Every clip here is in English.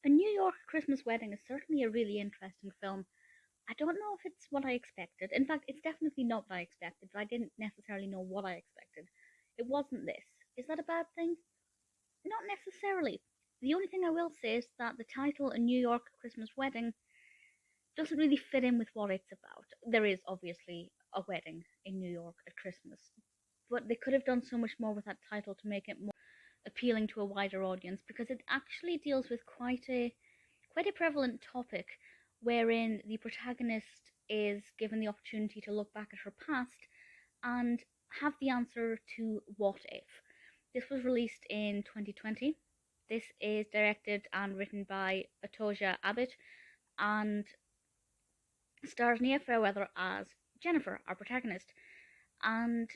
A New York Christmas Wedding is certainly a really interesting film. I don't know if it's what I expected. In fact, it's definitely not what I expected, but I didn't necessarily know what I expected. It wasn't this. Is that a bad thing? Not necessarily. The only thing I will say is that the title, A New York Christmas Wedding, doesn't really fit in with what it's about. There is obviously a wedding in New York at Christmas, but they could have done so much more with that title to make it more appealing to a wider audience, because it actually deals with quite a prevalent topic, wherein the protagonist is given the opportunity to look back at her past and have the answer to what if. This was released in 2020. This is directed and written by Otoja Abit and stars Nia Fairweather as Jennifer, our protagonist. And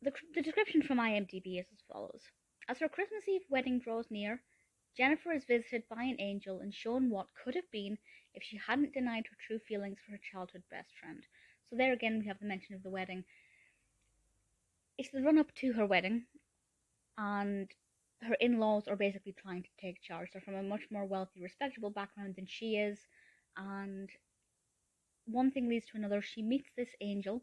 the description from IMDb is as follows. As her Christmas Eve wedding draws near, Jennifer is visited by an angel and shown what could have been if she hadn't denied her true feelings for her childhood best friend. So there again we have the mention of the wedding. It's the run-up to her wedding, and her in-laws are basically trying to take charge. They're from a much more wealthy, respectable background than she is, and one thing leads to another. She meets this angel,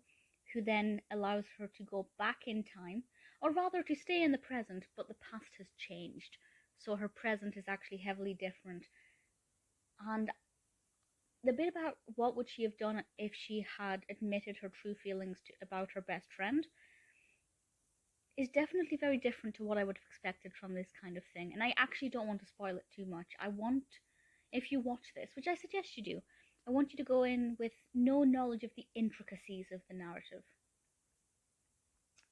who then allows her to go back in time, or rather to stay in the present, but the past has changed. So her present is actually heavily different. And the bit about what would she have done if she had admitted her true feelings about her best friend is definitely very different to what I would have expected from this kind of thing. And I actually don't want to spoil it too much. I want, if you watch this, which I suggest you do, I want you to go in with no knowledge of the intricacies of the narrative.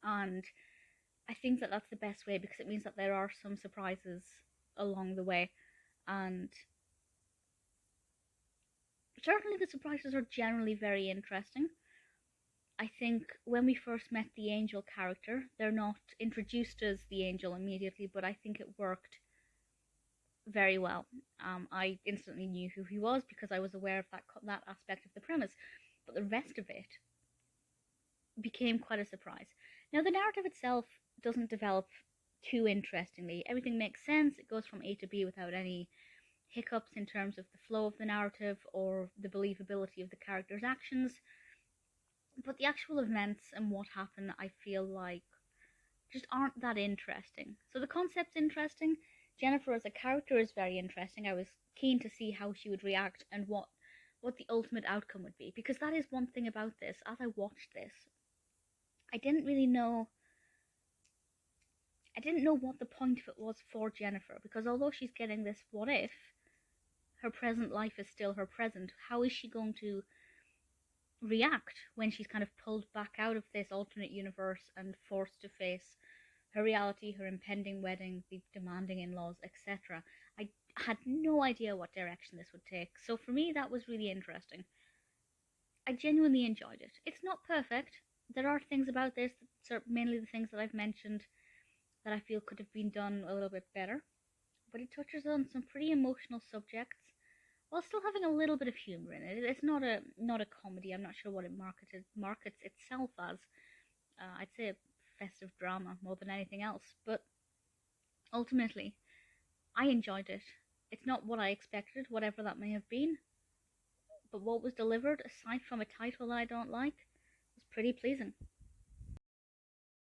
And I think that that's the best way, because it means that there are some surprises along the way. And certainly the surprises are generally very interesting. I think when we first met the angel character, they're not introduced as the angel immediately, but I think it worked very well. I instantly knew who he was because I was aware of that aspect of the premise, but the rest of it became quite a surprise. Now, the narrative itself doesn't develop too interestingly. Everything makes sense. It goes from A to B without any hiccups in terms of the flow of the narrative or the believability of the characters' actions. But the actual events and what happened, I feel like, just aren't that interesting. So the concept's interesting. Jennifer as a character is very interesting. I was keen to see how she would react and what the ultimate outcome would be. Because that is one thing about this. As I watched this, I didn't know what the point of it was for Jennifer. Because although she's getting this what if, her present life is still her present. How is she going to react when she's kind of pulled back out of this alternate universe and forced to face her reality, her impending wedding, the demanding in-laws, etc. I had no idea what direction this would take. So for me, that was really interesting. I genuinely enjoyed it. It's not perfect. There are things about this, mainly the things that I've mentioned, that I feel could have been done a little bit better. But it touches on some pretty emotional subjects, while still having a little bit of humor in it. It's not a comedy. I'm not sure what it markets itself as. I'd say a festive drama more than anything else. But ultimately, I enjoyed it. It's not what I expected, whatever that may have been. But what was delivered, aside from a title that I don't like, was pretty pleasing.